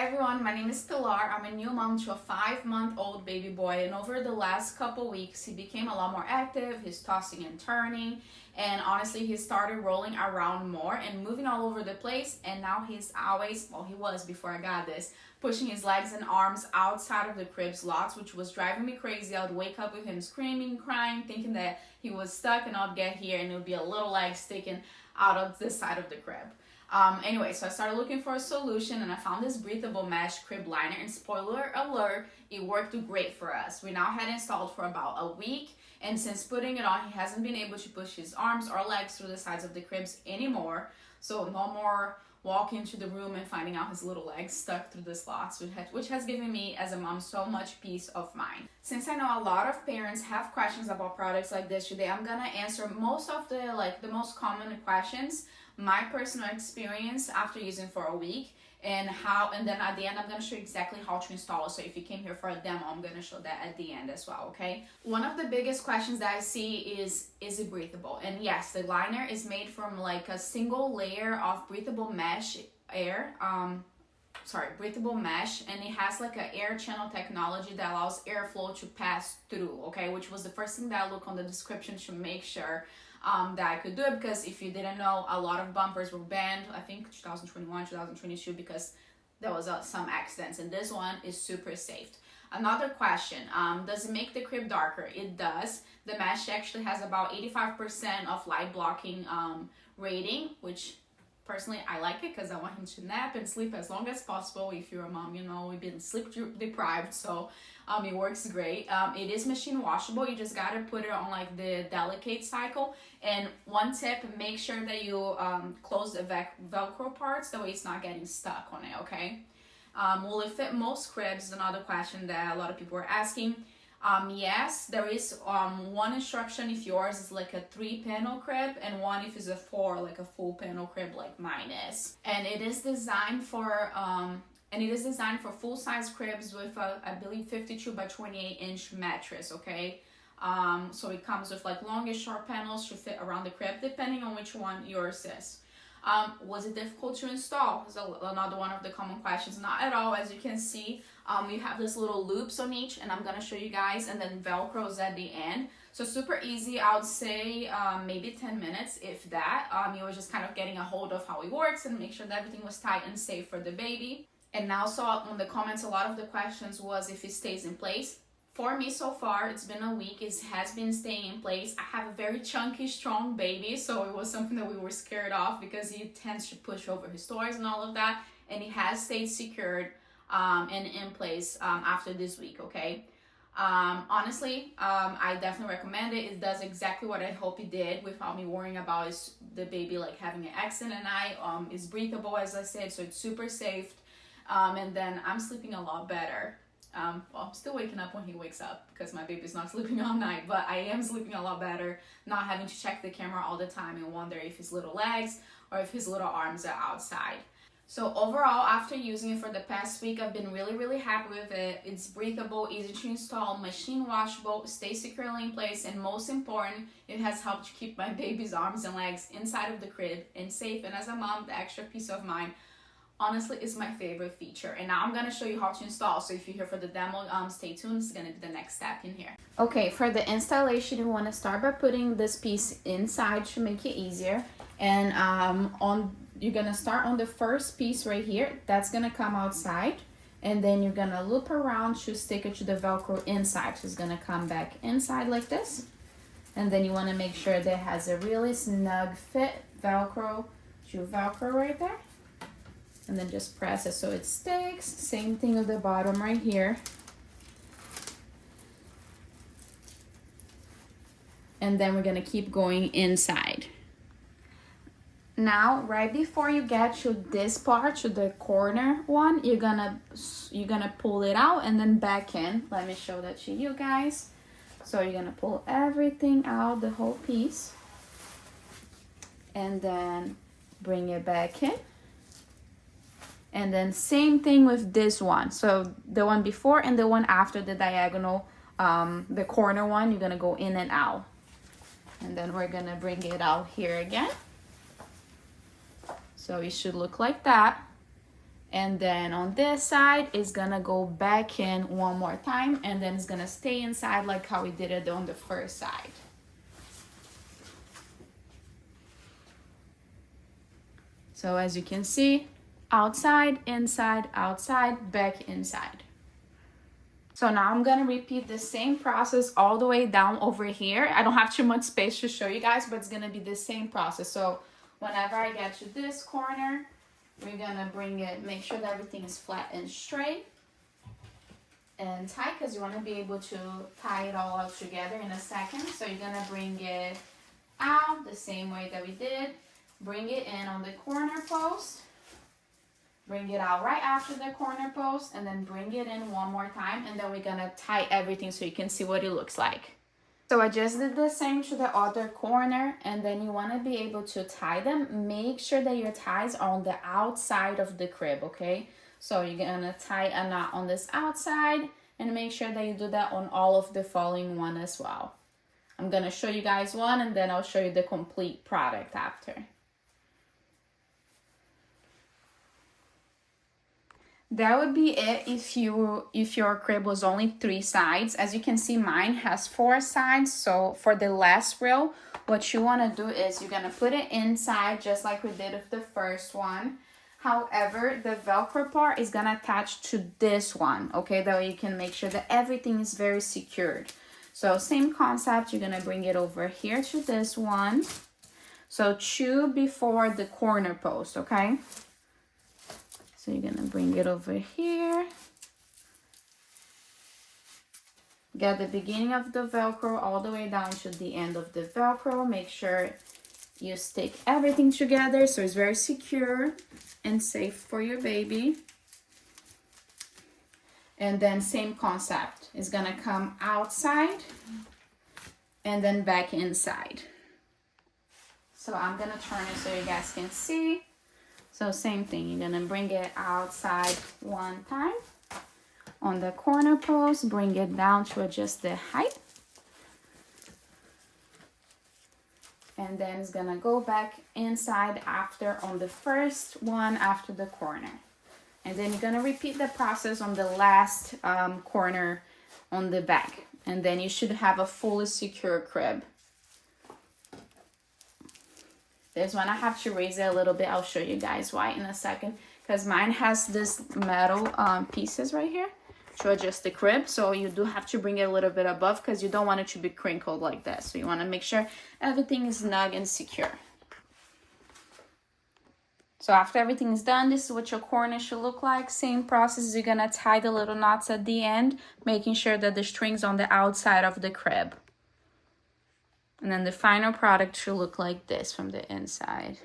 everyone, my name is Pilar. I'm a new mom to a 5-month-old baby boy, and over the last couple weeks he became a lot more active. He's tossing and turning, and honestly he started rolling around more and moving all over the place. And now he's always, well, he was before I got this, pushing his legs and arms outside of the cribs lots, which was driving me crazy. I would wake up with him screaming, crying, thinking that he was stuck, and I'd get here and it would be a little leg sticking out of the side of the crib. Anyway, so I started looking for a solution, and I found this breathable mesh crib liner, and spoiler alert, it worked great for us. We now had it installed for about a week, and since putting it on, he hasn't been able to push his arms or legs through the sides of the cribs anymore. So no more walking into the room and finding out his little legs stuck through the slots, which has given me as a mom so much peace of mind. Since I know a lot of parents have questions about products like this today, I'm gonna answer most of the most common questions, my personal experience after using for a week, and then at the end I'm going to show you exactly how to install it. So if you came here for a demo, I'm going to show that at the end as well, okay? One of the biggest questions that I see is it breathable? And yes, the liner is made from like a single layer of breathable mesh breathable mesh, and it has like an air channel technology that allows airflow to pass through, okay? Which was the first thing that I looked on the description to make sure that I could do it, because if you didn't know, a lot of bumpers were banned, I think 2021, 2022, because there was some accidents, and this one is super safe. Another question, does it make the crib darker? It does. The mesh actually has about 85% of light blocking rating, which personally I like it because I want him to nap and sleep as long as possible. If you're a mom, you know we've been sleep deprived, so it works great. It is machine washable. You just gotta put it on like the delicate cycle. And one tip, make sure that you close the velcro parts, that way it's not getting stuck on it, okay? Will it fit most cribs? Another question that a lot of people are asking. Yes, there is one instruction if yours is like a 3-panel crib, and one if it's a 4, like a full panel crib like mine is. And it is designed for full-size cribs with a, I believe, 52 by 28 inch mattress, okay? So it comes with like longish short panels to fit around the crib, depending on which one yours is. Was it difficult to install? Is another one of the common questions. Not at all. As you can see, you have this little loops on each, and I'm gonna show you guys, and then velcros at the end. So super easy. I would say maybe 10 minutes, if that. You were just kind of getting a hold of how it works and make sure that everything was tight and safe for the baby. And now, so on the comments, a lot of the questions was if it stays in place. For me, so far, it's been a week. It has been staying in place. I have a very chunky, strong baby, so it was something that we were scared of because he tends to push over his toys and all of that. And it has stayed secured and in place after this week, okay? Honestly, I definitely recommend it. It does exactly what I hope it did without me worrying about the baby like having an accident. And it's breathable, as I said, so it's super safe. And then I'm sleeping a lot better. Well, I'm still waking up when he wakes up because my baby's not sleeping all night, but I am sleeping a lot better, not having to check the camera all the time and wonder if his little legs or if his little arms are outside. So overall, after using it for the past week, I've been really, really happy with it. It's breathable, easy to install, machine washable, stays securely in place, and most important, it has helped to keep my baby's arms and legs inside of the crib and safe. And as a mom, the extra peace of mind, honestly, is my favorite feature. And now I'm gonna show you how to install. So if you're here for the demo, stay tuned. It's gonna be the next step in here. Okay, for the installation, you want to start by putting this piece inside to make it easier. And you're gonna start on the first piece right here. That's gonna come outside, and then you're gonna loop around to stick it to the Velcro inside. So it's gonna come back inside like this, and then you want to make sure that it has a really snug fit Velcro to Velcro right there. And then just press it so it sticks. Same thing with the bottom right here. And then we're gonna keep going inside. Now, right before you get to this part, to the corner one, you're gonna pull it out and then back in. Let me show that to you guys. So you're gonna pull everything out, the whole piece, and then bring it back in. And then same thing with this one. So the one before and the one after the diagonal, the corner one, you're gonna go in and out. And then we're gonna bring it out here again. So it should look like that. And then on this side, it's gonna go back in one more time, and then it's gonna stay inside like how we did it on the first side. So as you can see, outside, inside, outside, back inside. So now I'm gonna repeat the same process all the way down over here. I don't have too much space to show you guys, but it's gonna be the same process. So whenever I get to this corner, we're gonna bring it, make sure that everything is flat and straight and tight, because you wanna be able to tie it all out together in a second. So you're gonna bring it out the same way that we did. Bring it in on the corner post. Bring it out right after the corner post, and then bring it in one more time, and then we're gonna tie everything so you can see what it looks like. So I just did the same to the other corner, and then you wanna be able to tie them. Make sure that your ties are on the outside of the crib, okay? So you're gonna tie a knot on this outside, and make sure that you do that on all of the following one as well. I'm gonna show you guys one, and then I'll show you the complete product after. That would be it if your crib was only 3 sides. As you can see, mine has 4 sides. So for the last row, what you want to do is you're going to put it inside just like we did with the first one. However, the Velcro part is going to attach to this one, okay? That way you can make sure that everything is very secured. So same concept, you're going to bring it over here to this one. So 2 before the corner post, okay? So you're gonna bring it over here. Get the beginning of the Velcro all the way down to the end of the Velcro. Make sure you stick everything together so it's very secure and safe for your baby. And then same concept. It's gonna come outside and then back inside. So I'm gonna turn it so you guys can see. So same thing, you're gonna bring it outside one time. On the corner post, bring it down to adjust the height. And then it's gonna go back inside after on the first one after the corner. And then you're gonna repeat the process on the last corner on the back. And then you should have a fully secure crib. This one I have to raise it a little bit. I'll show you guys why in a second. Because mine has this metal pieces right here to adjust the crib. So you do have to bring it a little bit above because you don't want it to be crinkled like that. So you want to make sure everything is snug and secure. So after everything is done, this is what your corner should look like. Same process, you're going to tie the little knots at the end, making sure that the string's on the outside of the crib. And then the final product should look like this from the inside.